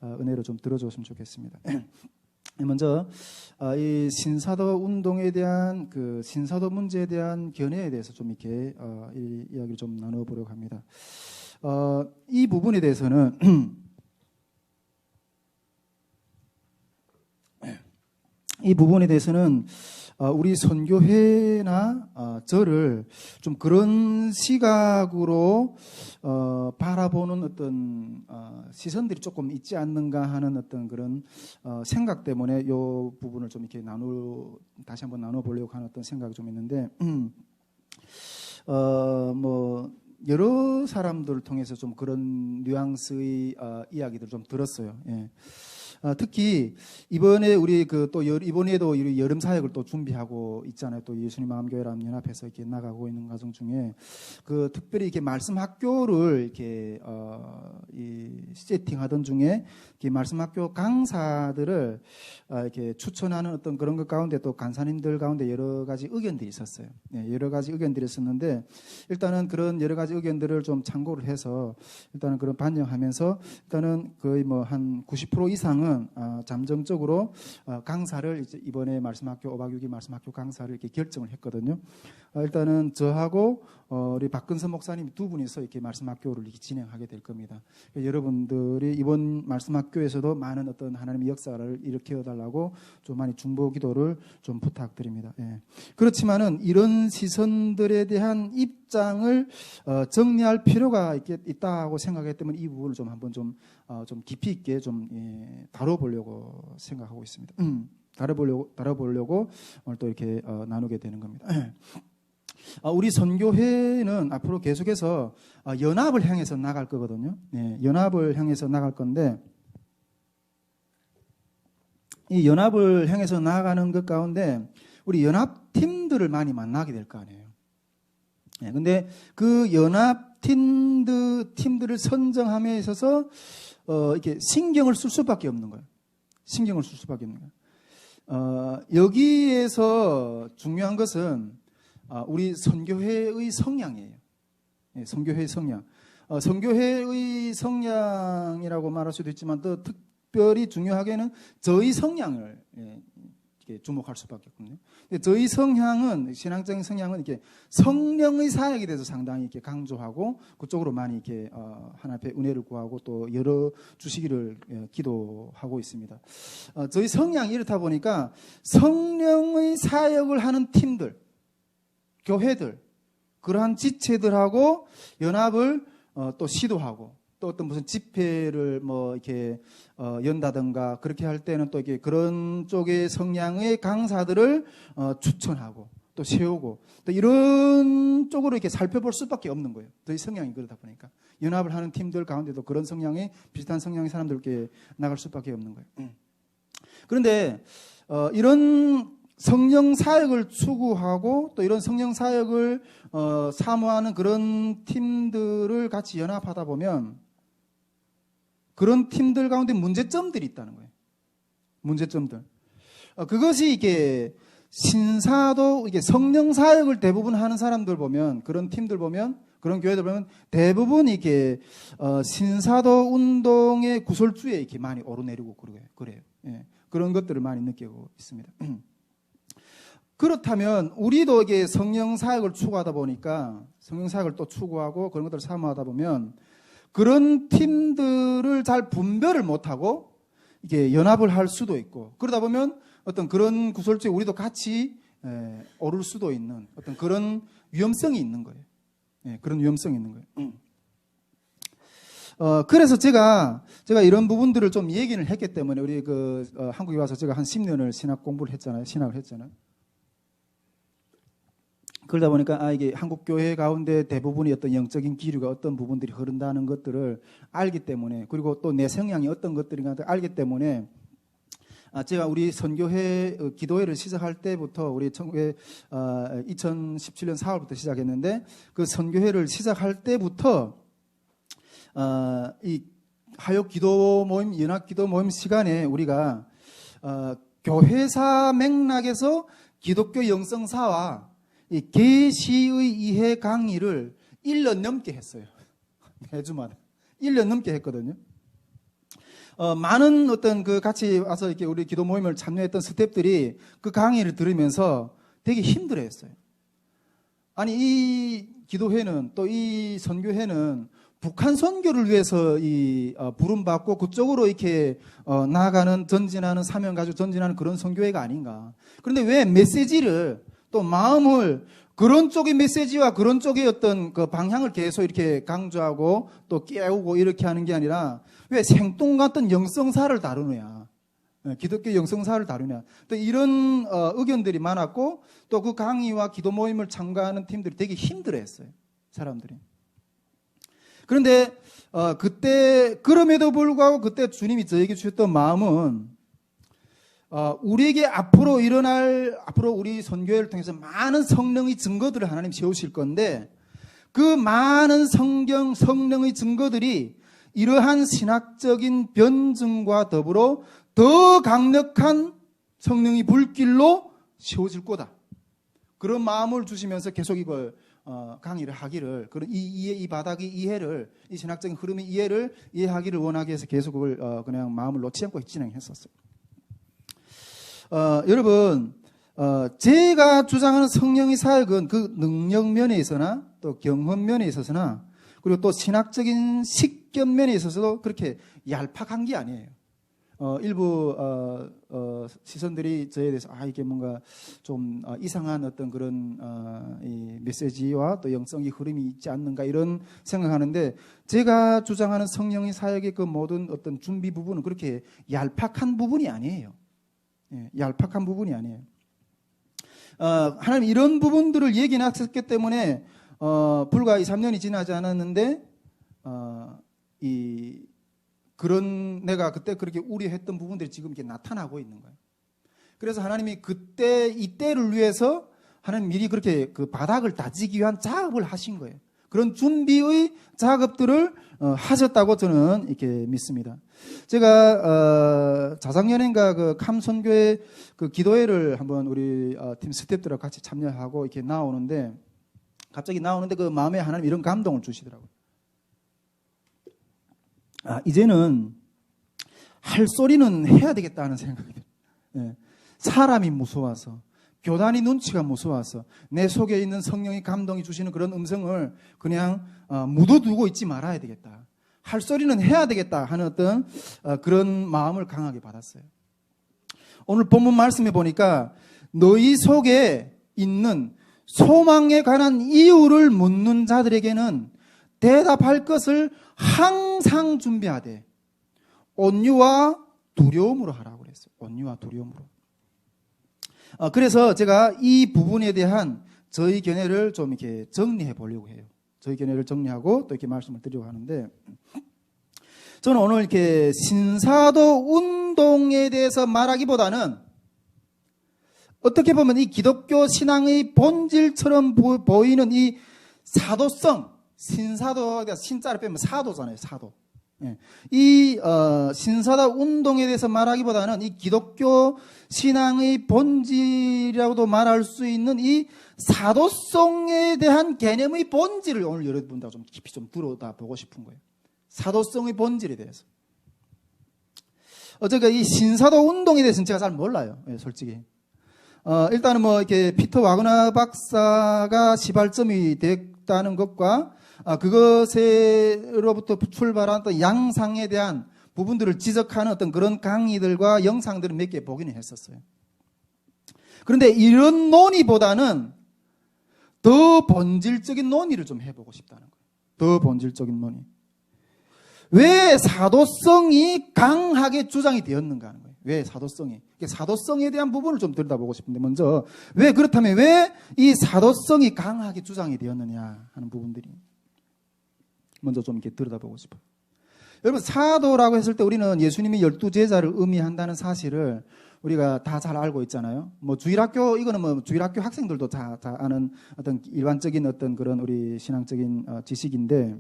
은혜로 좀 들어줬으면 좋겠습니다. 먼저 이 신사도 운동에 대한 그 신사도 문제에 대한 견해에 대해서 좀 이렇게 이 이야기를 좀 나눠보려고 합니다. 이 부분에 대해서는 우리 선교회나 저를 좀 그런 시각으로 바라보는 어떤 시선들이 조금 있지 않는가 하는 어떤 그런 생각 때문에 이 부분을 좀 이렇게 다시 한번 나눠보려고 하는 어떤 생각이 좀 있는데, 뭐 여러 사람들을 통해서 좀 그런 뉘앙스의 이야기들을 좀 들었어요. 예. 특히 이번에 우리 이번에도 우리 여름 사역을 또 준비하고 있잖아요. 또 예수님 마음교회라는 연합에서 이렇게 나가고 있는 과정 중에 그 특별히 이렇게 말씀 학교를 이렇게 세팅하던 중에 이렇게 말씀 학교 강사들을 이렇게 추천하는 어떤 그런 것 가운데 또 간사님들 가운데 여러 가지 의견들이 있었어요. 네, 여러 가지 의견들이 있었는데 일단은 그런 여러 가지 의견들을 좀 참고를 해서 일단은 그런 반영하면서 일단은 거의 뭐 한 90% 이상은 잠정적으로 강사를 이제 이번에 말씀학교 5박 6일 말씀학교 강사를 이렇게 결정을 했거든요. 일단은 저하고 우리 박근선 목사님 두 분이서 이렇게 말씀학교를 이렇게 진행하게 될 겁니다. 여러분들이 이번 말씀학교에서도 많은 어떤 하나님의 역사를 일으켜 달라고 좀 많이 중보 기도를 좀 부탁드립니다. 예. 그렇지만은 이런 시선들에 대한 입장을 정리할 필요가 있다고 생각했기 때문에 이 부분을 좀 한번 좀 깊이 있게 좀 다뤄보려고 생각하고 있습니다. 다뤄보려고 오늘 또 이렇게 나누게 되는 겁니다. 우리 선교회는 앞으로 계속해서 연합을 향해서 나갈 거거든요. 네, 연합을 향해서 나갈 건데 이 연합을 향해서 나아가는 것 가운데 우리 연합팀들을 많이 만나게 될 거 아니에요. 네, 근데 그 연합팀들을 선정함에 있어서 이렇게 신경을 쓸 수밖에 없는 거예요. 신경을 쓸 수밖에 없는 거예요. 여기에서 중요한 것은 우리 선교회의 성향이에요. 네, 선교회의 성향. 선교회의 성향이라고 말할 수도 있지만 또 특별히 중요하게는 저희 성향을 이렇게 주목할 수밖에 없거든요. 저희 성향은 신앙적인 성향은 이렇게 성령의 사역에 대해서 상당히 이렇게 강조하고 그쪽으로 많이 이렇게 하나님 앞에 은혜를 구하고 또 열어 주시기를 기도하고 있습니다. 저희 성향이 이렇다 보니까 성령의 사역을 하는 팀들, 교회들, 그러한 지체들하고 연합을 또 시도하고 또 어떤 무슨 집회를 뭐 이렇게 연다든가 그렇게 할 때는 또 이렇게 그런 쪽의 성향의 강사들을 추천하고 또 세우고 또 이런 쪽으로 이렇게 살펴볼 수밖에 없는 거예요. 저희 성향이 그러다 보니까 연합을 하는 팀들 가운데도 그런 성향의 비슷한 성향의 사람들께 나갈 수밖에 없는 거예요. 그런데 이런 성령 사역을 추구하고 또 이런 성령 사역을 사모하는 그런 팀들을 같이 연합하다 보면 그런 팀들 가운데 문제점들이 있다는 거예요. 문제점들. 그것이 이게 신사도 이게 성령 사역을 대부분 하는 사람들 보면 그런 팀들 보면 그런 교회들 보면 대부분 이게 신사도 운동의 구설주에 이렇게 많이 오르내리고 그래요. 예. 그런 것들을 많이 느끼고 있습니다. 그렇다면 우리도 이게 성령 사역을 추구하다 보니까 성령 사역을 또 추구하고 그런 것들을 사모하다 보면 그런 팀들을 잘 분별을 못하고 이게 연합을 할 수도 있고 그러다 보면 어떤 그런 구설주에 우리도 같이 오를 수도 있는 어떤 그런 위험성이 있는 거예요. 예, 그런 위험성이 있는 거예요. 그래서 제가 이런 부분들을 좀 얘기를 했기 때문에 우리 한국에 와서 제가 한 10년을 신학을 했잖아요. 그러다 보니까 이게 한국 교회 가운데 대부분이 어떤 영적인 기류가 어떤 부분들이 흐른다는 것들을 알기 때문에 그리고 또 내 성향이 어떤 것들인가 알기 때문에 제가 우리 선교회 기도회를 시작할 때부터 우리 2017년 4월부터 시작했는데 그 선교회를 시작할 때부터 이 하역 기도 모임, 연합 기도 모임 시간에 우리가 교회사 맥락에서 기독교 영성사와 이 계시의 이해 강의를 1년 넘게 했어요. 매주마다 1년 넘게 했거든요. 많은 어떤 그 같이 와서 이렇게 우리 기도 모임을 참여했던 스태프들이 그 강의를 들으면서 되게 힘들어했어요. 아니, 이 기도회는 또 이 선교회는 북한 선교를 위해서 부름받고 그쪽으로 이렇게 나아가는 전진하는 사명 가지고 전진하는 그런 선교회가 아닌가. 그런데 왜 메시지를 또 마음을 그런 쪽의 메시지와 그런 쪽의 어떤 그 방향을 계속 이렇게 강조하고 또 깨우고 이렇게 하는 게 아니라 왜 생뚱 같은 영성사를 다루느냐. 기독교 영성사를 다루냐. 또 이런 의견들이 많았고 또 그 강의와 기도 모임을 참가하는 팀들이 되게 힘들어했어요. 사람들이. 그런데 그때 그럼에도 불구하고 그때 주님이 저에게 주셨던 마음은 우리에게 앞으로 우리 선교회를 통해서 많은 성령의 증거들을 하나님 세우실 건데 그 많은 성령의 증거들이 이러한 신학적인 변증과 더불어 더 강력한 성령의 불길로 세워질 거다. 그런 마음을 주시면서 계속 이걸 강의를 하기를, 그런 이 바닥의 이해를, 이 신학적인 흐름의 이해를 이해하기를 원하기 위해서 계속 그걸 그냥 마음을 놓지 않고 진행했었어요. 여러분, 제가 주장하는 성령의 사역은 그 능력 면에 있어서나 또 경험 면에 있어서나 그리고 또 신학적인 식견 면에 있어서도 그렇게 얄팍한 게 아니에요. 일부 시선들이 저에 대해서 이게 뭔가 좀 이상한 어떤 그런 이 메시지와 또 영성의 흐름이 있지 않는가 이런 생각하는데 제가 주장하는 성령의 사역의 그 모든 어떤 준비 부분은 그렇게 얄팍한 부분이 아니에요. 예, 얄팍한 부분이 아니에요. 하나님 이런 부분들을 얘기했기 때문에 불과 2, 3년이 지나지 않았는데 그런 내가 그때 그렇게 우려했던 부분들이 지금 이렇게 나타나고 있는 거예요. 그래서 하나님이 그때 이때를 위해서 하나님 미리 그렇게 그 바닥을 다지기 위한 작업을 하신 거예요. 그런 준비의 작업들을 하셨다고 저는 이렇게 믿습니다. 제가 자작년인가 그 감선교회 그 기도회를 한번 우리 팀 스태프들하고 같이 참여하고 이렇게 갑자기 나오는데 그 마음에 하나님 이런 감동을 주시더라고요. 이제는 할 소리는 해야 되겠다는 생각이 들어요. 예. 사람이 무서워서, 교단이 눈치가 무서워서 내 속에 있는 성령의 감동이 주시는 그런 음성을 그냥 묻어두고 있지 말아야 되겠다. 할 소리는 해야 되겠다 하는 어떤 그런 마음을 강하게 받았어요. 오늘 본문 말씀에 보니까 너희 속에 있는 소망에 관한 이유를 묻는 자들에게는 대답할 것을 항상 준비하되 온유와 두려움으로 하라고 그랬어요. 온유와 두려움으로. 그래서 제가 이 부분에 대한 저희 견해를 좀 이렇게 정리해 보려고 해요. 저희 견해를 정리하고 또 이렇게 말씀을 드리려고 하는데 저는 오늘 이렇게 신사도 운동에 대해서 말하기보다는 어떻게 보면 이 기독교 신앙의 본질처럼 보이는 이 사도성, 신사도가 신자를 빼면 사도잖아요. 사도. 예. 이 신사도 운동에 대해서 말하기보다는 이 기독교 신앙의 본질이라고도 말할 수 있는 이 사도성에 대한 개념의 본질을 오늘 여러분들과 좀 깊이 좀 들여다보고 싶은 거예요. 사도성의 본질에 대해서. 제가 이 신사도 운동에 대해서는 제가 잘 몰라요. 예, 솔직히. 일단은 뭐 이렇게 피터 와그너 박사가 시발점이 됐다는 것과 그것으로부터 출발한 또 양상에 대한 부분들을 지적하는 어떤 그런 강의들과 영상들을 몇 개 보기는 했었어요. 그런데 이런 논의보다는 더 본질적인 논의를 좀 해보고 싶다는 거예요. 더 본질적인 논의. 왜 사도성이 강하게 주장이 되었는가 하는 거예요. 왜 사도성이. 사도성에 대한 부분을 좀 들여다보고 싶은데 먼저 그렇다면 왜 이 사도성이 강하게 주장이 되었느냐 하는 부분들이 먼저 좀 이렇게 들여다보고 싶어요. 여러분 사도라고 했을 때 우리는 예수님이 12제자를 의미한다는 사실을 우리가 다 잘 알고 있잖아요. 뭐 주일학교 이거는 뭐 주일학교 학생들도 다 아는 어떤 일반적인 어떤 그런 우리 신앙적인 지식인데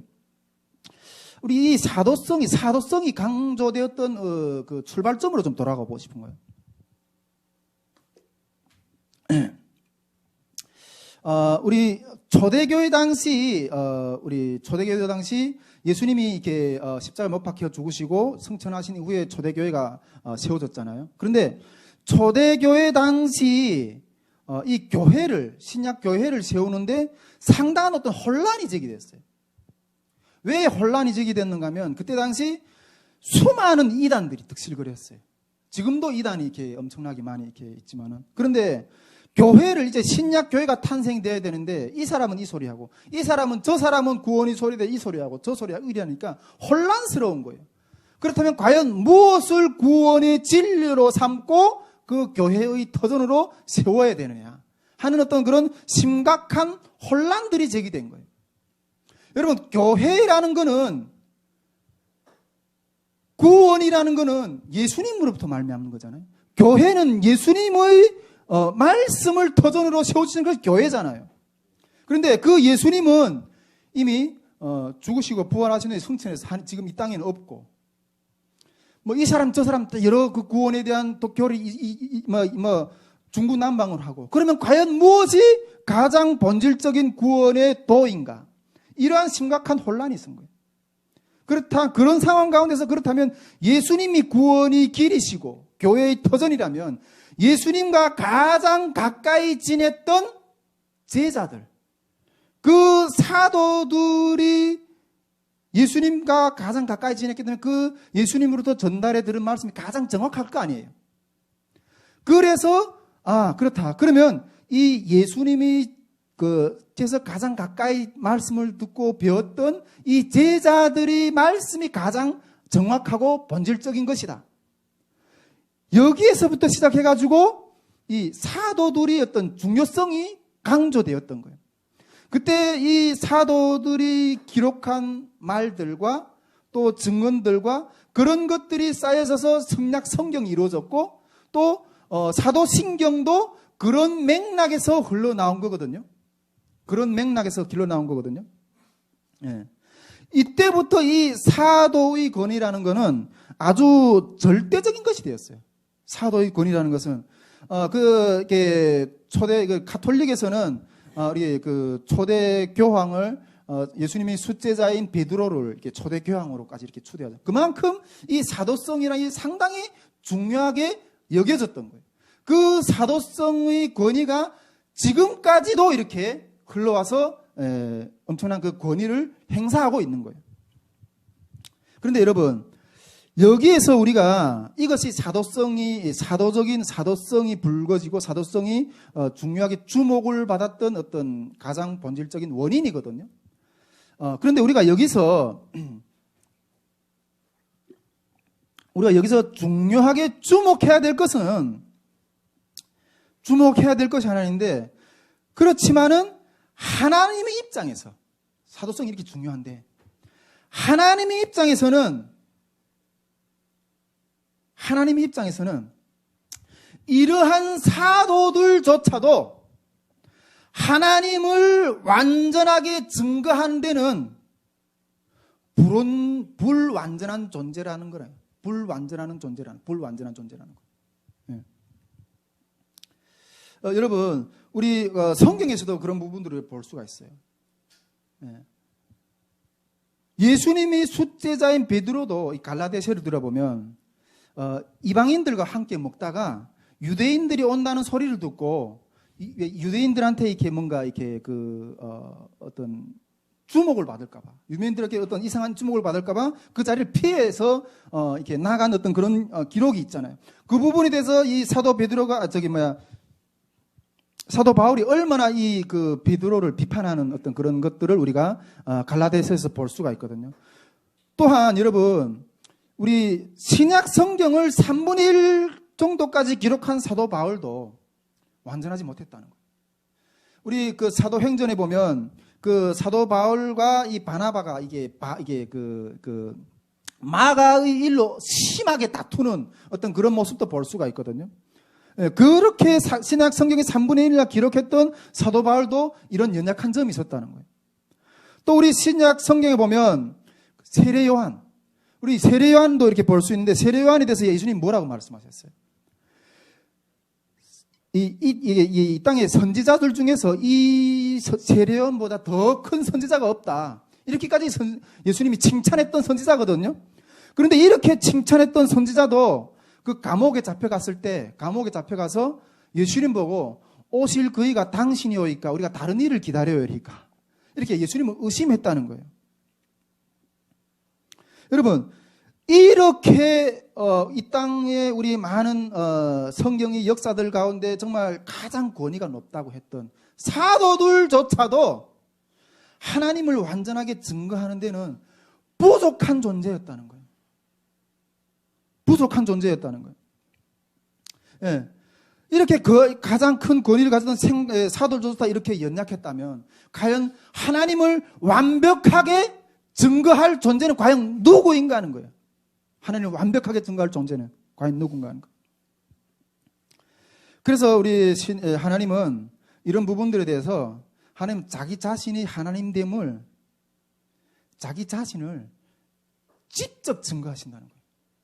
우리 이 사도성이 강조되었던 그 출발점으로 좀 돌아가 보고 싶은 거예요. 우리 초대교회 당시 예수님이 이렇게 십자가에 못 박혀 죽으시고 승천하신 이후에 초대교회가 세워졌잖아요. 그런데 초대교회 당시 이 교회를, 신약 교회를 세우는데 상당한 어떤 혼란이 제기됐어요. 왜 혼란이 제기됐는가 하면 그때 당시 수많은 이단들이 득실거렸어요. 지금도 이단이 이렇게 엄청나게 많이 이렇게 있지만은. 그런데 교회를 이제 신약 교회가 탄생돼야 되는데 이 사람은 이 소리하고 이 사람은 저 사람은 구원이 소리돼 이 소리하고 저 소리하고 이러니까 혼란스러운 거예요. 그렇다면 과연 무엇을 구원의 진리로 삼고 그 교회의 터전으로 세워야 되느냐 하는 어떤 그런 심각한 혼란들이 제기된 거예요. 여러분, 교회라는 거는, 구원이라는 거는 예수님으로부터 말미암는 거잖아요. 교회는 예수님의 말씀을 터전으로 세워주시는 것이 교회잖아요. 그런데 그 예수님은 이미 죽으시고 부활하신 후에 승천해서 지금 이 땅에는 없고, 뭐 이 사람 저 사람 여러 그 구원에 대한 또 교리 중구난방을 하고, 그러면 과연 무엇이 가장 본질적인 구원의 도인가? 이러한 심각한 혼란이 있은 거예요. 그런 상황 가운데서 그렇다면 예수님이 구원이 길이시고 교회의 터전이라면 예수님과 가장 가까이 지냈던 제자들, 그 사도들이 예수님과 가장 가까이 지냈기 때문에 그 예수님으로부터 전달해 들은 말씀이 가장 정확할 거 아니에요. 그래서 그렇다. 그러면 이 예수님이 그래서 가장 가까이 말씀을 듣고 배웠던 이 제자들의 말씀이 가장 정확하고 본질적인 것이다. 여기에서부터 시작해가지고 이 사도들의 어떤 중요성이 강조되었던 거예요. 그때 이 사도들이 기록한 말들과 또 증언들과 그런 것들이 쌓여져서 성약 성경이 이루어졌고 또 사도신경도 그런 맥락에서 흘러나온 거거든요. 그런 맥락에서 길러나온 거거든요. 예. 이때부터 이 사도의 권위라는 것은 아주 절대적인 것이 되었어요. 사도의 권위라는 것은 초대 가톨릭에서는 우리 그 초대 교황을 예수님의 숫제자인 베드로를 이렇게 초대 교황으로까지 이렇게 추대하죠. 그만큼 이 사도성이라는 게 상당히 중요하게 여겨졌던 거예요. 그 사도성의 권위가 지금까지도 이렇게 흘러와서 엄청난 그 권위를 행사하고 있는 거예요. 그런데 여러분, 여기에서 우리가 이것이 사도적인 사도성이 불거지고 사도성이 중요하게 주목을 받았던 어떤 가장 본질적인 원인이거든요. 그런데 우리가 여기서 중요하게 주목해야 될 것이 하나인데, 그렇지만은 하나님의 입장에서, 사도성이 이렇게 중요한데, 하나님의 입장에서는 이러한 사도들조차도 하나님을 완전하게 증거하는 데는 불완전한 존재라는 거예요. 불완전한 존재라는 거예요. 네. 여러분, 우리 성경에서도 그런 부분들을 볼 수가 있어요. 네. 예수님이 숫제자인 베드로도 갈라디아서를 들어보면 이방인들과 함께 먹다가 유대인들이 온다는 소리를 듣고 유대인들한테 이렇게 뭔가 이렇게 어떤 주목을 받을까봐, 유대인들에게 어떤 이상한 주목을 받을까봐 그 자리를 피해서 이렇게 나간 어떤 그런 기록이 있잖아요. 그 부분에 대해서 이 사도 바울이 얼마나 이 그 베드로를 비판하는 어떤 그런 것들을 우리가 갈라디아서에서 볼 수가 있거든요. 또한 여러분, 우리 신약 성경을 3분의 1 정도까지 기록한 사도 바울도 완전하지 못했다는 거예요. 우리 그 사도행전에 보면 그 사도 바울과 이 바나바가 마가의 일로 심하게 다투는 어떤 그런 모습도 볼 수가 있거든요. 그렇게 신약 성경의 3분의 1이나 기록했던 사도 바울도 이런 연약한 점이 있었다는 거예요. 또 우리 신약 성경에 보면 세례 요한, 우리 세례 요한도 이렇게 볼 수 있는데, 세례 요한에 대해서 예수님 뭐라고 말씀하셨어요? 이 땅의 선지자들 중에서 이 세례 요한보다 더 큰 선지자가 없다, 이렇게까지 예수님이 칭찬했던 선지자거든요. 그런데 이렇게 칭찬했던 선지자도 그 감옥에 잡혀갔을 때, 감옥에 잡혀가서 예수님 보고 오실 그이가 당신이오이까 우리가 다른 일을 기다려야 하리까, 이렇게 예수님을 의심했다는 거예요. 여러분, 이렇게 이 땅에 우리 많은 성경의 역사들 가운데 정말 가장 권위가 높다고 했던 사도들조차도 하나님을 완전하게 증거하는 데는 부족한 존재였다는 거예요. 부족한 존재였다는 거예요. 예. 이렇게 가장 큰 권위를 가졌던 사도들조차 이렇게 연약했다면 과연 하나님을 완벽하게 증거할 존재는 과연 누구인가 하는 거예요. 하나님을 완벽하게 증거할 존재는 과연 누군가 하는 거예요. 그래서 우리 하나님은 이런 부분들에 대해서 하나님 자기 자신이 하나님됨을, 자기 자신을 직접 증거하신다는 거예요.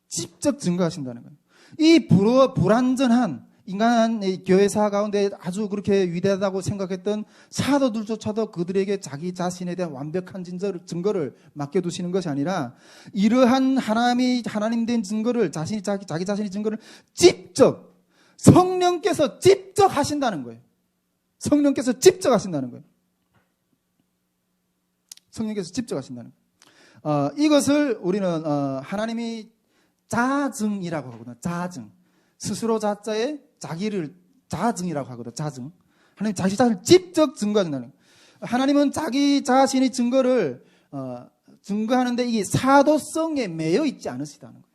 직접 증거하신다는 거예요. 이 불완전한 인간 교회사 가운데 아주 그렇게 위대하다고 생각했던 사도들조차도 그들에게 자기 자신에 대한 완벽한 증거를 맡겨두시는 것이 아니라 이러한 하나님 된 증거를 자기 자신의 증거를 직접 성령께서 직접 하신다는 거예요. 성령께서 직접 하신다는 거예요. 성령께서 직접 하신다는 거예요. 이것을 우리는 하나님이 자증이라고 하거든요. 자증. 스스로 자자에 자기를 자증이라고 하거든요. 자증. 하나님 자기 자신을 직접 증거하신다는 거예요. 하나님은 자기 자신의 증거를 증거하는데 이게 사도성에 매여 있지 않으시다는 거예요.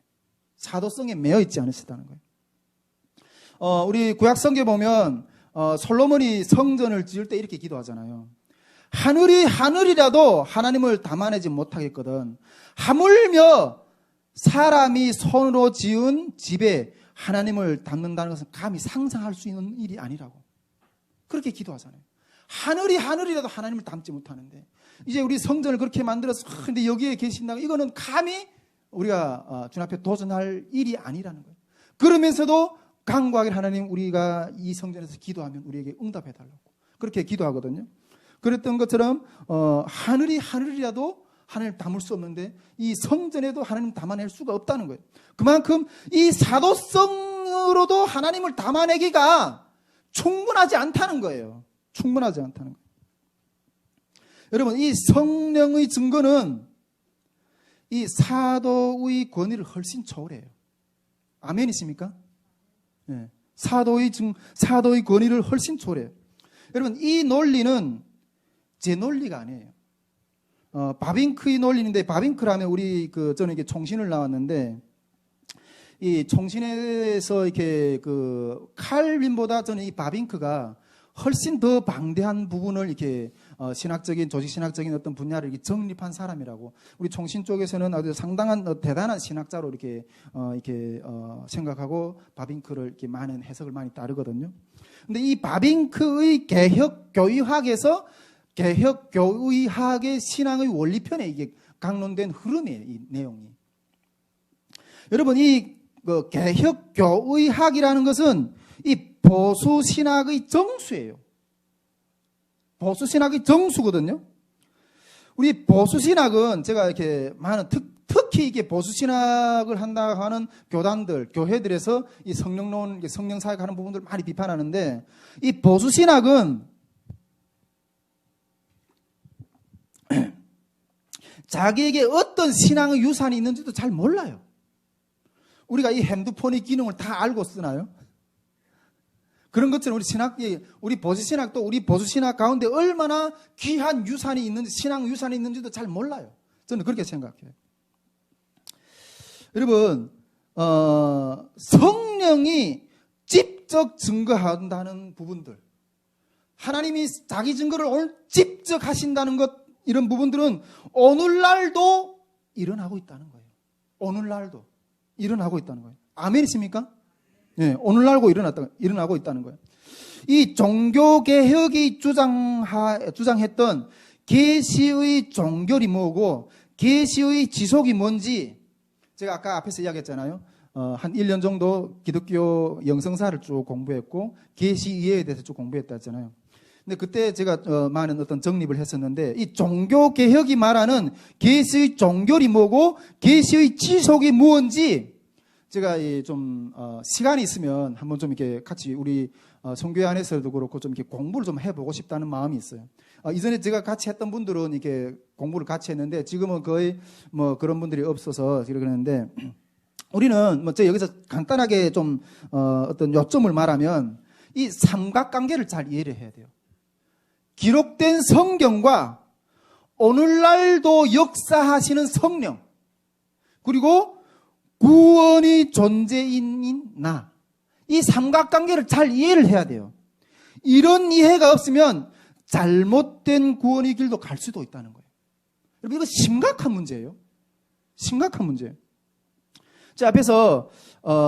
사도성에 매여 있지 않으시다는 거예요. 우리 구약 성경에 보면 솔로몬이 성전을 지을 때 이렇게 기도하잖아요. 하늘이라도 하나님을 담아내지 못하겠거든. 하물며 사람이 손으로 지은 집에 하나님을 담는다는 것은 감히 상상할 수 있는 일이 아니라고. 그렇게 기도하잖아요. 하늘이라도 하나님을 담지 못하는데 이제 우리 성전을 그렇게 만들어서 근데 여기에 계신다고, 이거는 감히 우리가 주님 앞에 도전할 일이 아니라는 거예요. 그러면서도 강구하게 하나님, 우리가 이 성전에서 기도하면 우리에게 응답해달라고 그렇게 기도하거든요. 그랬던 것처럼 하늘이라도 하나님을 담을 수 없는데 이 성전에도 하나님을 담아낼 수가 없다는 거예요. 그만큼 이 사도성으로도 하나님을 담아내기가 충분하지 않다는 거예요. 충분하지 않다는 거예요. 여러분, 이 성령의 증거는 이 사도의 권위를 훨씬 초월해요. 아멘이십니까? 네. 사도의 권위를 훨씬 초월해요. 여러분, 이 논리는 제 논리가 아니에요. 바빙크의 논리인데, 바빙크라면 저는 이게 총신을 나왔는데, 이 총신에서 이렇게 칼빈보다 저는 이 바빙크가 훨씬 더 방대한 부분을 이렇게 조직신학적인 어떤 분야를 이렇게 정립한 사람이라고, 우리 총신 쪽에서는 아주 상당한 대단한 신학자로 이렇게 생각하고 바빙크를 이렇게 많은 해석을 많이 따르거든요. 근데 이 바빙크의 개혁교의학에서 개혁교의학의 신앙의 원리편에 이게 강론된 흐름이에요, 이 내용이. 여러분, 이 개혁교의학이라는 것은 이 보수신학의 정수예요. 보수신학의 정수거든요. 우리 보수신학은 제가 이렇게 많은 특히 이게 보수신학을 한다고 하는 교단들, 교회들에서 이 성령론, 성령사역 하는 부분들을 많이 비판하는데, 이 보수신학은 자기에게 어떤 신앙의 유산이 있는지도 잘 몰라요. 우리가 이 핸드폰의 기능을 다 알고 쓰나요? 그런 것처럼 우리 보수신학도 우리 보수신학 가운데 얼마나 귀한 유산이 있는지, 신앙 유산이 있는지도 잘 몰라요. 저는 그렇게 생각해요. 여러분, 성령이 직접 증거한다는 부분들, 하나님이 자기 증거를 직접 하신다는 것, 이런 부분들은 오늘날도 일어나고 있다는 거예요. 오늘날도 일어나고 있다는 거예요. 아멘이십니까? 네, 오늘날도 일어나고 있다는 거예요. 이 종교개혁이 주장했던 계시의 종결이 뭐고 계시의 지속이 뭔지, 제가 아까 앞에서 이야기했잖아요. 한 1년 정도 기독교 영성사를 쭉 공부했고 계시 이해에 대해서 쭉 공부했다 했잖아요. 근데 그때 제가 많은 어떤 정립을 했었는데, 이 종교 개혁이 말하는 계시의 종결이 뭐고 계시의 지속이 무언지 제가 좀 시간이 있으면 한번 좀 이렇게 같이 우리 선교회 안에서도 그렇고 좀 이렇게 공부를 좀 해보고 싶다는 마음이 있어요. 이전에 제가 같이 했던 분들은 이렇게 공부를 같이 했는데 지금은 거의 뭐 그런 분들이 없어서 그러는데, 우리는 뭐 제가 여기서 간단하게 좀 어떤 요점을 말하면 이 삼각관계를 잘 이해를 해야 돼요. 기록된 성경과 오늘날도 역사하시는 성령, 그리고 구원의 존재인인 나, 이 삼각관계를 잘 이해를 해야 돼요. 이런 이해가 없으면 잘못된 구원의 길도 갈 수도 있다는 거예요. 여러분, 이거 심각한 문제예요. 심각한 문제예요. 자, 앞에서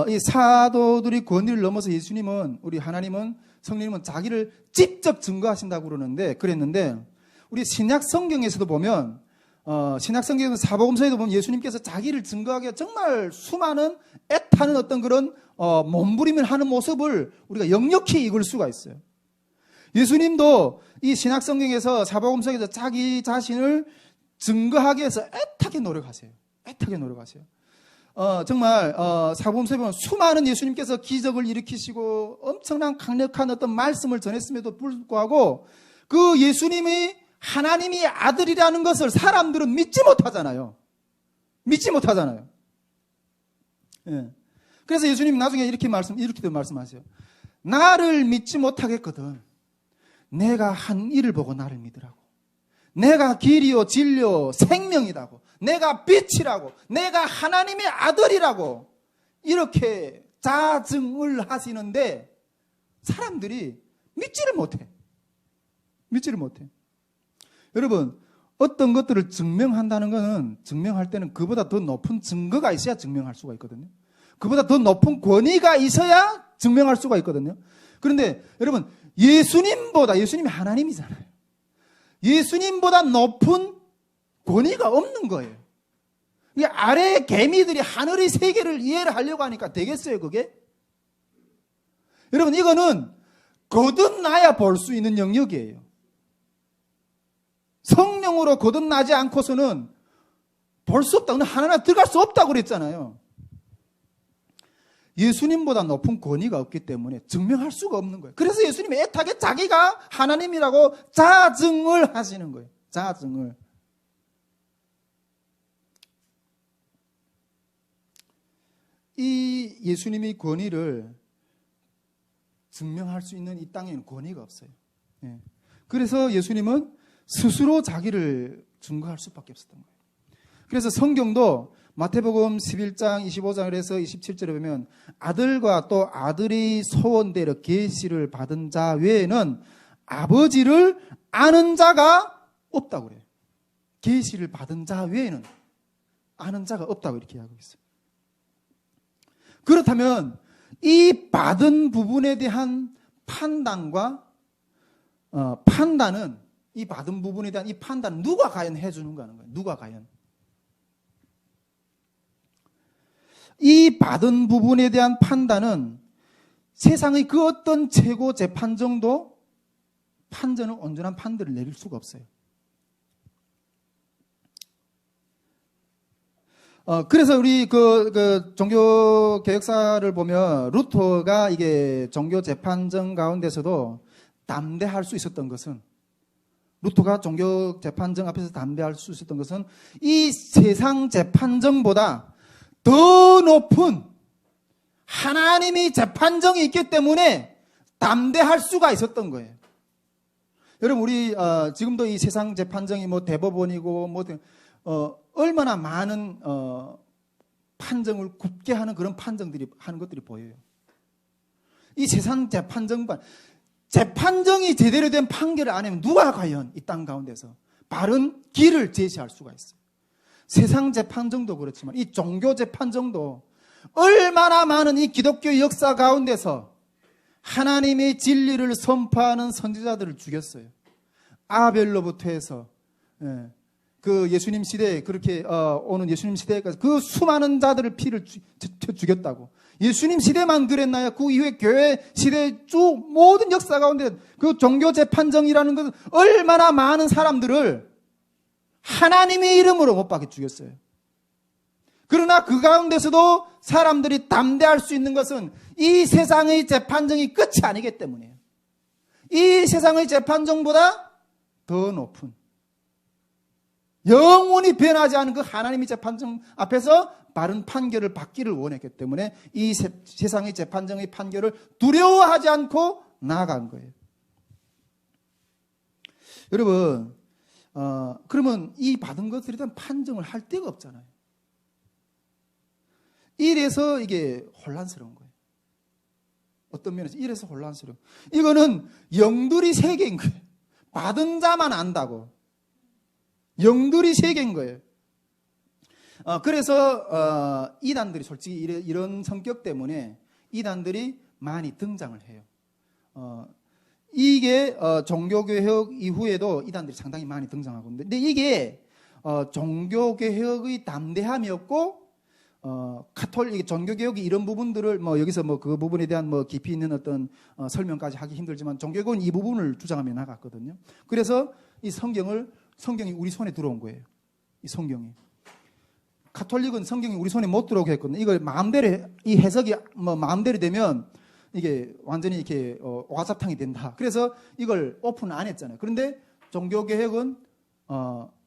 이 사도들이 권위를 넘어서 예수님은, 우리 하나님은, 성령님은 자기를 직접 증거하신다고 그랬는데, 우리 신약 성경에서도 보면, 신약 성경에서 사복음서에도 보면 예수님께서 자기를 증거하기에 정말 수많은 애타는 어떤 그런 몸부림을 하는 모습을 우리가 역력히 읽을 수가 있어요. 예수님도 이 신약 성경에서 사복음서에서 자기 자신을 증거하기 위해서 애타게 노력하세요. 애타게 노력하세요. 정말 사복음서에 보면 수많은 예수님께서 기적을 일으키시고 엄청난 강력한 어떤 말씀을 전했음에도 불구하고 그 예수님이 하나님이 아들이라는 것을 사람들은 믿지 못하잖아요. 믿지 못하잖아요. 예. 그래서 예수님 나중에 이렇게도 말씀하세요. 나를 믿지 못하겠거든 내가 한 일을 보고 나를 믿으라고. 내가 길이요 진리요 생명이라고, 내가 빛이라고, 내가 하나님의 아들이라고 이렇게 자증을 하시는데 사람들이 믿지를 못해. 믿지를 못해. 여러분, 어떤 것들을 증명한다는 것은, 증명할 때는 그보다 더 높은 증거가 있어야 증명할 수가 있거든요. 그보다 더 높은 권위가 있어야 증명할 수가 있거든요. 그런데 여러분, 예수님이 하나님이잖아요. 예수님보다 높은 권위가 없는 거예요. 이 아래의 개미들이 하늘의 세계를 이해를 하려고 하니까 되겠어요, 그게? 여러분, 이거는 거듭나야 볼 수 있는 영역이에요. 성령으로 거듭나지 않고서는 볼 수 없다. 하나님 들어갈 수 없다고 그랬잖아요. 예수님보다 높은 권위가 없기 때문에 증명할 수가 없는 거예요. 그래서 예수님이 애타게 자기가 하나님이라고 자증을 하시는 거예요. 자증을. 이 예수님의 권위를 증명할 수 있는 이 땅에는 권위가 없어요. 예. 그래서 예수님은 스스로 자기를 증거할 수밖에 없었던 거예요. 그래서 성경도 마태복음 11장 25장을 해서 27절에 보면 아들과 또 아들의 소원대로 계시를 받은 자 외에는 아버지를 아는 자가 없다고 그래요. 계시를 받은 자 외에는 아는 자가 없다고 이렇게 하고 있어요. 그렇다면 이 받은 부분에 대한 판단과 판단은, 이 받은 부분에 대한 이 판단은 누가 과연 해주는가 하는 거예요. 누가 과연. 이 받은 부분에 대한 판단은 세상의 그 어떤 최고 재판정도 판전은 온전한 판단을 내릴 수가 없어요. 그래서 우리 그 종교 개혁사를 보면 루터가 이게 종교 재판정 가운데서도 담대할 수 있었던 것은, 루터가 종교 재판정 앞에서 담대할 수 있었던 것은 이 세상 재판정보다 더 높은 하나님의 재판정이 있기 때문에 담대할 수가 있었던 거예요. 여러분, 우리 지금도 이 세상 재판정이 뭐 대법원이고 뭐 얼마나 많은 판정을 굽게 하는 그런 판정들이 하는 것들이 보여요. 이 세상 재판정반, 재판정이 제대로 된 판결을 안 하면 누가 과연 이 땅 가운데서 바른 길을 제시할 수가 있어요. 세상 재판정도 그렇지만 이 종교 재판정도 얼마나 많은 이 기독교 역사 가운데서 하나님의 진리를 선포하는 선지자들을 죽였어요. 아벨로부터 해서 그 예수님 시대에 그렇게 오는 예수님 시대까지 그 수많은 자들을 피를 죽였다고. 예수님 시대만 그랬나요? 그 이후에 교회 시대 쭉 모든 역사 가운데 그 종교 재판정이라는 것은 얼마나 많은 사람들을 하나님의 이름으로 못 박혀 죽였어요. 그러나 그 가운데서도 사람들이 담대할 수 있는 것은 이 세상의 재판정이 끝이 아니기 때문이에요. 이 세상의 재판정보다 더 높은 영원히 변하지 않은 그 하나님의 재판정 앞에서 바른 판결을 받기를 원했기 때문에 이 세상의 재판정의 판결을 두려워하지 않고 나아간 거예요. 여러분, 그러면 이 받은 것들에 대한 판정을 할 데가 없잖아요. 이래서 이게 혼란스러운 거예요. 어떤 면에서 이래서 혼란스러워. 이거는 영들이 세계인 거예요. 받은 자만 안다고. 영들이 세계인 거예요. 그래서 이단들이 솔직히 이런 성격 때문에 이단들이 많이 등장을 해요. 이게 종교개혁 이후에도 이단들이 상당히 많이 등장하고 있는데, 근데 이게 종교개혁의 담대함이었고, 카톨릭 종교개혁이 이런 부분들을 여기서 그 부분에 대한 깊이 있는 어떤 설명까지 하기 힘들지만 종교개혁은 이 부분을 주장하며 나갔거든요. 그래서 이 성경이 우리 손에 들어온 거예요. 이 성경이. 카톨릭은 성경이 우리 손에 못 들어오게 했거든요. 이걸 마음대로 이 해석이 마음대로 되면 이게 완전히 이렇게 오가사탕이 된다. 그래서 이걸 오픈 안 했잖아요. 그런데 종교개혁은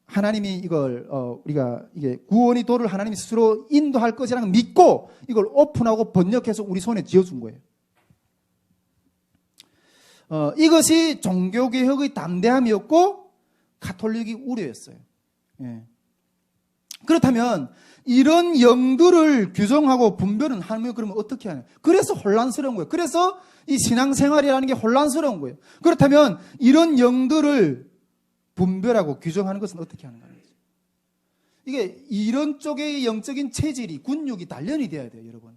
하나님이 이걸 우리가 이게 구원의 도를 하나님이 스스로 인도할 것이라는 믿고 이걸 오픈하고 번역해서 우리 손에 쥐어준 거예요. 이것이 종교개혁의 담대함이었고 가톨릭이 우려였어요. 예. 그렇다면 이런 영들을 규정하고 분별은 하면 그러면 어떻게 하냐? 그래서 혼란스러운 거예요. 그래서 이 신앙생활이라는 게 혼란스러운 거예요. 그렇다면 이런 영들을 분별하고 규정하는 것은 어떻게 하는 거예요? 이게 이런 쪽의 영적인 체질이 군육이 단련이 돼야 돼요, 여러분.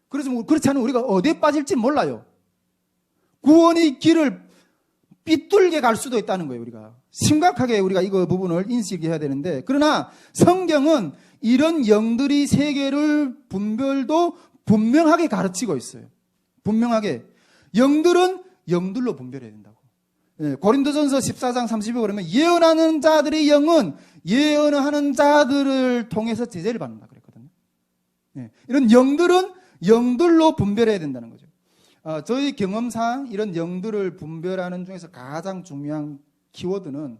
그래서 그렇지 않으면 우리가 어디에 빠질지 몰라요. 구원의 길을 삐뚤게 갈 수도 있다는 거예요, 우리가. 심각하게 우리가 이거 부분을 인식해야 되는데, 그러나 성경은 이런 영들의 세계를 분별도 분명하게 가르치고 있어요. 분명하게. 영들은 영들로 분별해야 된다고. 예, 고린도전서 14장 30에 그러면 예언하는 자들의 영은 예언하는 자들을 통해서 제재를 받는다 그랬거든요. 예, 이런 영들은 영들로 분별해야 된다는 거죠. 저희 경험상 이런 영들을 분별하는 중에서 가장 중요한 키워드는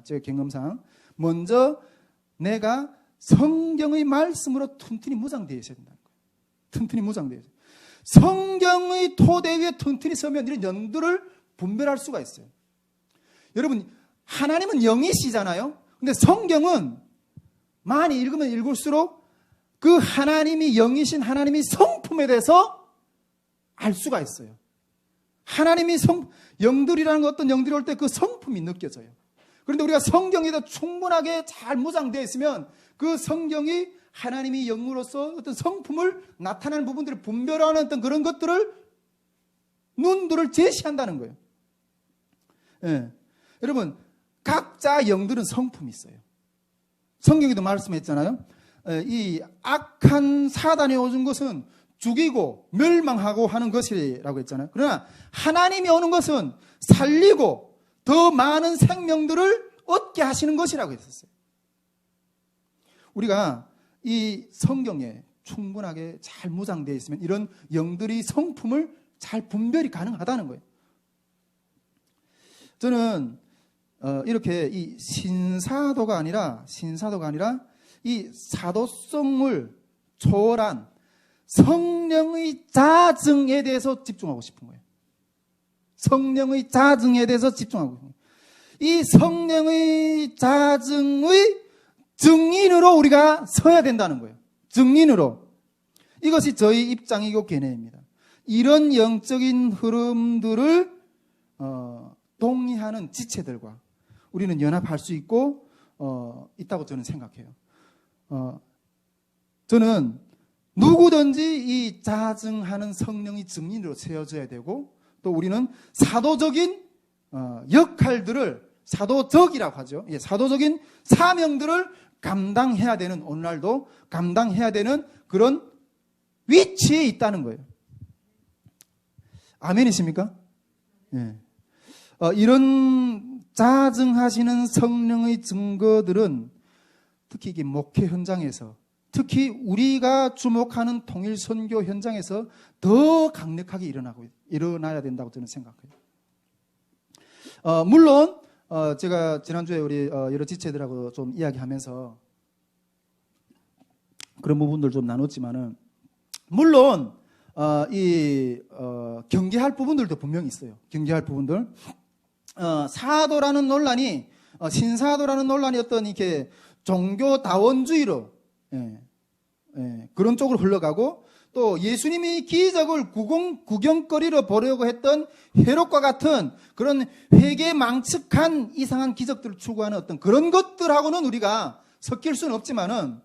제 경험상 먼저 내가 성경의 말씀으로 튼튼히 무장되어 있어야 된다는 거예요. 튼튼히 무장되어 있어요. 성경의 토대 위에 튼튼히 서면 이런 영들을 분별할 수가 있어요. 여러분, 하나님은 영이시잖아요. 근데 성경은 많이 읽으면 읽을수록 그 하나님이 영이신 하나님의 성품에 대해서 알 수가 있어요. 하나님이 영들이라는 어떤 영들이 올 때 그 성품이 느껴져요. 그런데 우리가 성경에도 충분하게 잘 무장되어 있으면 그 성경이 하나님의 영으로서 어떤 성품을 나타나는 부분들을 분별하는 어떤 그런 것들을 눈들을 제시한다는 거예요. 예. 여러분, 각자 영들은 성품이 있어요. 성경에도 말씀했잖아요. 이 악한 사단이 오는 것은 죽이고 멸망하고 하는 것이라고 했잖아요. 그러나 하나님이 오는 것은 살리고 더 많은 생명들을 얻게 하시는 것이라고 했었어요. 우리가 이 성경에 충분하게 잘 무장되어 있으면 이런 영들의 성품을 잘 분별이 가능하다는 거예요. 저는 이렇게 이 신사도가 아니라 이 사도성을 초월한 성령의 자증에 대해서 집중하고 싶은 거예요. 성령의 자증에 대해서 집중하고 싶은 거예요. 이 성령의 자증의 증인으로 우리가 서야 된다는 거예요. 증인으로. 이것이 저희 입장이고 견해입니다. 이런 영적인 흐름들을 동의하는 지체들과 우리는 연합할 수 있고 있다고 저는 생각해요. 저는 누구든지 이 자증하는 성령의 증인으로 세워져야 되고 또 우리는 사도적인 역할들을 사도적이라고 하죠. 예, 사도적인 사명들을 감당해야 되는 오늘날도 감당해야 되는 그런 위치에 있다는 거예요. 아멘이십니까? 예. 이런 자증하시는 성령의 증거들은 특히 이게 목회 현장에서, 특히 우리가 주목하는 통일 선교 현장에서 더 강력하게 일어나야 된다고 저는 생각해요. 물론 제가 지난주에 우리 여러 지체들하고 좀 이야기하면서 그런 부분들 좀 나눴지만은, 물론 경계할 부분들도 분명히 있어요. 경계할 부분들. 사도라는 논란이, 신사도라는 논란이 어떤 이렇게 종교다원주의로, 그런 쪽으로 흘러가고, 또 예수님이 기적을 구경거리로 보려고 했던 헤롯과 같은 그런 회개망측한 이상한 기적들을 추구하는 어떤 그런 것들하고는 우리가 섞일 수는 없지만은,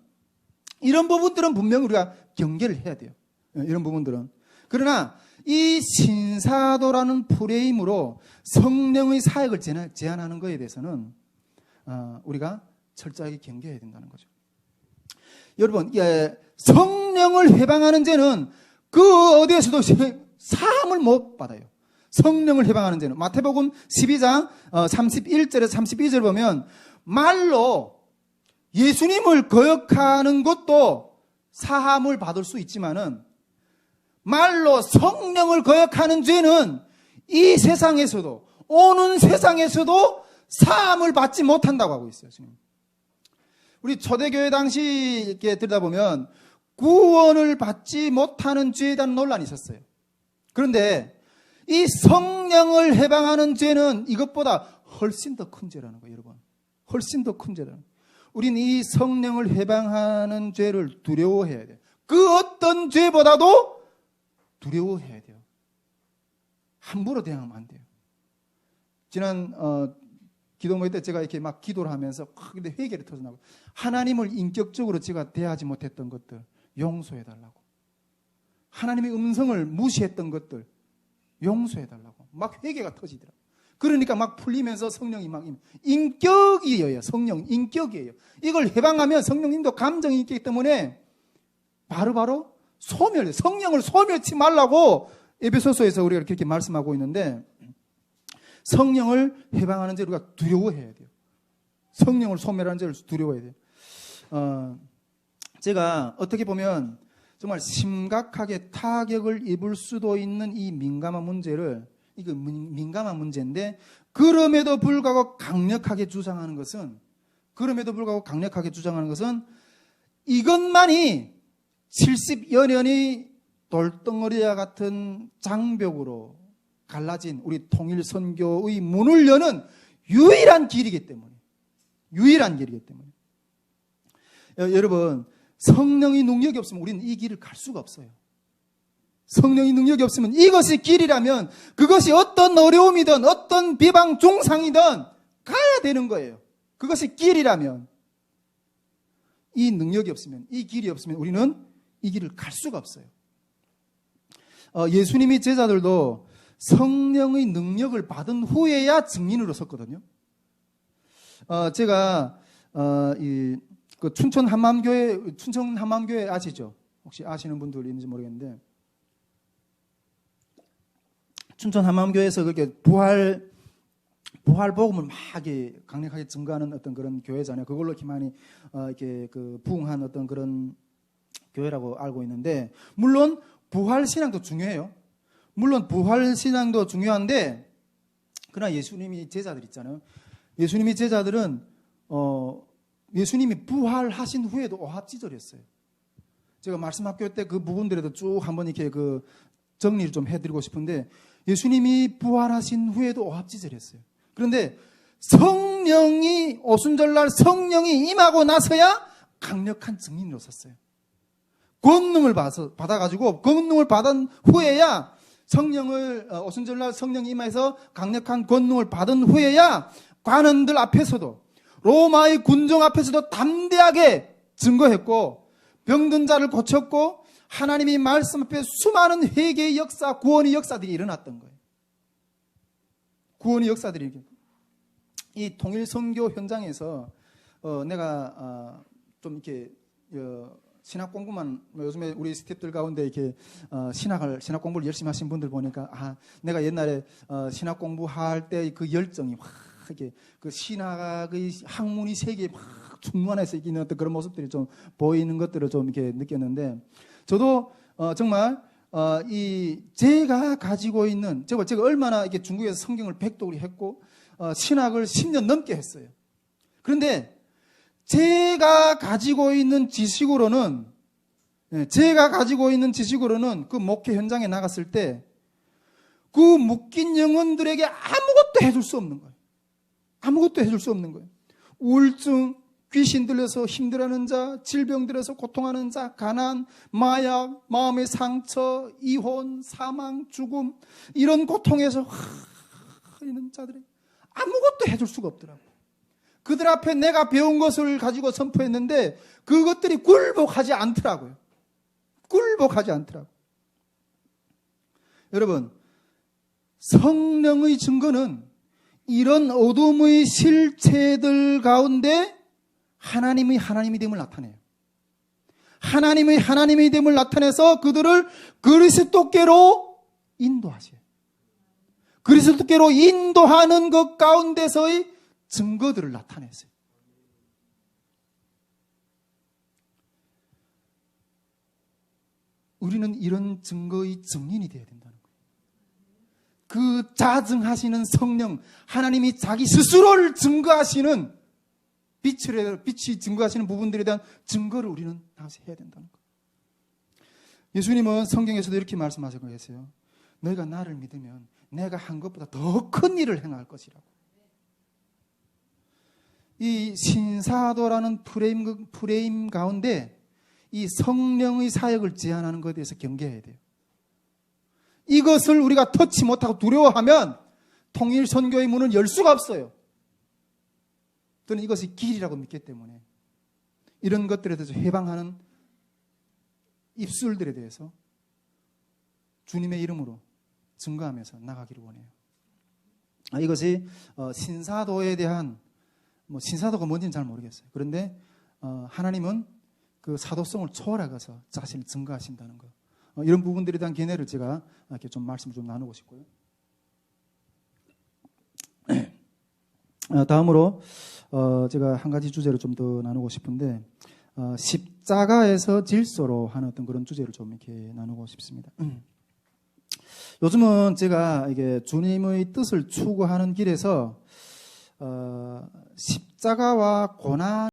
이런 부분들은 분명히 우리가 경계를 해야 돼요. 이런 부분들은. 그러나 이 신사도라는 프레임으로 성령의 사역을 제한하는 것에 대해서는 우리가 철저하게 경계해야 된다는 거죠. 여러분, 성령을 해방하는 죄는 그 어디에서도 사함을 못 받아요. 성령을 해방하는 죄는 마태복음 12장 31절에서 32절 보면, 말로 예수님을 거역하는 것도 사함을 받을 수 있지만은, 말로 성령을 거역하는 죄는 이 세상에서도, 오는 세상에서도 사함을 받지 못한다고 하고 있어요, 지금. 우리 초대교회 당시 이렇게 들여다보면 구원을 받지 못하는 죄에 대한 논란이 있었어요. 그런데 이 성령을 해방하는 죄는 이것보다 훨씬 더 큰 죄라는 거예요, 여러분. 훨씬 더 큰 죄라는 거예요. 우리는 이 성령을 해방하는 죄를 두려워해야 돼요. 그 어떤 죄보다도 두려워해야 돼요. 함부로 대응하면 안 돼요. 지난 기도 모임 때 제가 이렇게 막 기도를 하면서 근데 회개를 터져나고, 하나님을 인격적으로 제가 대하지 못했던 것들 용서해달라고, 하나님의 음성을 무시했던 것들 용서해달라고 막 회개가 터지더라고요. 그러니까 막 풀리면서 성령이 막 인격이에요. 성령 인격이에요. 이걸 해방하면 성령님도 감정이 있기 때문에 바로바로 성령을 소멸치 말라고 에베소서에서 우리가 이렇게 말씀하고 있는데, 성령을 해방하는 죄를 우리가 두려워해야 돼요. 성령을 소멸하는 죄를 두려워해야 돼요. 제가 어떻게 보면 정말 심각하게 타격을 입을 수도 있는 이 민감한 문제를, 이거 민감한 문제인데, 그럼에도 불구하고 강력하게 주장하는 것은 이것만이 70여 년이 돌덩어리와 같은 장벽으로 갈라진 우리 통일선교의 문을 여는 유일한 길이기 때문에. 여러분, 성령의 능력이 없으면 우리는 이 길을 갈 수가 없어요. 성령의 능력이 없으면, 이것이 길이라면 그것이 어떤 어려움이든 어떤 비방 중상이든 가야 되는 거예요. 그것이 길이라면. 이 능력이 없으면, 이 길이 없으면 우리는 이 길을 갈 수가 없어요. 예수님이 제자들도 성령의 능력을 받은 후에야 증인으로 섰거든요. 제가 그 춘천 한마음교회 아시죠? 혹시 아시는 분들 있는지 모르겠는데, 춘천 한마음교회에서 그렇게 부활 복음을 막 강력하게 증거하는 어떤 그런 교회잖아요. 그걸로 이렇게 많이 이렇게 그 부흥한 어떤 그런 교회라고 알고 있는데, 물론 부활 신앙도 중요해요. 물론 부활 신앙도 중요한데, 그러나 예수님이 제자들 있잖아요. 예수님이 제자들은 예수님이 부활하신 후에도 오합지졸했어요. 제가 말씀학교 때 그 부분들에도 쭉 한번 이렇게 그 정리를 좀 해드리고 싶은데, 예수님이 부활하신 후에도 오합지졸했어요. 그런데 성령이 오순절날 성령이 임하고 나서야 강력한 증인으로 섰어요. 권능을 받아가지고 권능을 받은 후에야 오순절날 성령이 임해서 강력한 권능을 받은 후에야 관원들 앞에서도, 로마의 군정 앞에서도 담대하게 증거했고, 병든 자를 고쳤고, 하나님이 말씀 앞에 수많은 회개의 역사, 구원의 역사들이 일어났던 거예요. 구원의 역사들이. 이 통일 선교 현장에서 내가 좀 이렇게 신학 공부만 요즘에 우리 스태프들 가운데 이렇게 신학 공부를 열심히 하신 분들 보니까 내가 옛날에 신학 공부할 때 그 열정이 확 이렇게 그 신학의 학문이 세계에 막 충만해서 있는 어떤 그런 모습들이 좀 보이는 것들을 좀 이렇게 느꼈는데 저도 정말 제가 가지고 있는 제가 얼마나 이렇게 중국에서 성경을 백독을 했고 신학을 10년 넘게 했어요. 그런데 제가 가지고 있는 지식으로는 그 목회 현장에 나갔을 때 그 묶인 영혼들에게 아무것도 해줄 수 없는 거예요. 아무것도 해줄 수 없는 거예요. 우울증, 귀신 들려서 힘들어하는 자, 질병 들려서 고통하는 자, 가난, 마약, 마음의 상처, 이혼, 사망, 죽음 이런 고통에서 이런 자들이 아무것도 해줄 수가 없더라고요. 그들 앞에 내가 배운 것을 가지고 선포했는데 그것들이 굴복하지 않더라고요. 굴복하지 않더라고요. 여러분, 성령의 증거는 이런 어둠의 실체들 가운데 하나님의 됨을 나타내요. 하나님의 됨을 나타내서 그들을 그리스도께로 인도하셔요. 그리스도께로 인도하는 것 가운데서의 증거들을 나타냈어요. 우리는 이런 증거의 증인이 되어야 된다는 거예요. 그 자증하시는 성령, 하나님이 자기 스스로를 증거하시는 빛이 증거하시는 부분들에 대한 증거를 우리는 다시 해야 된다는 거예요. 예수님은 성경에서도 이렇게 말씀하시고 계세요. 너희가 나를 믿으면 내가 한 것보다 더 큰 일을 행할 것이라고. 이 신사도라는 프레임 가운데 이 성령의 사역을 제한하는 것에 대해서 경계해야 돼요. 이것을 우리가 터치 못하고 두려워하면 통일 선교의 문을 열 수가 없어요. 저는 이것이 길이라고 믿기 때문에 이런 것들에 대해서 해방하는 입술들에 대해서 주님의 이름으로 증거하면서 나가기를 원해요. 이것이 신사도에 대한 신사도가 뭔지는 잘 모르겠어요. 그런데 하나님은 그 사도성을 초월하셔서 자신을 증거하신다는 것. 이런 부분들에 대한 견해를 제가 이렇게 좀 말씀을 좀 나누고 싶고요. 다음으로 제가 한 가지 주제를 좀 더 나누고 싶은데 십자가에서 질서로 하는 어떤 그런 주제를 좀 이렇게 나누고 싶습니다. 요즘은 제가 이게 주님의 뜻을 추구하는 길에서 십자가와 고난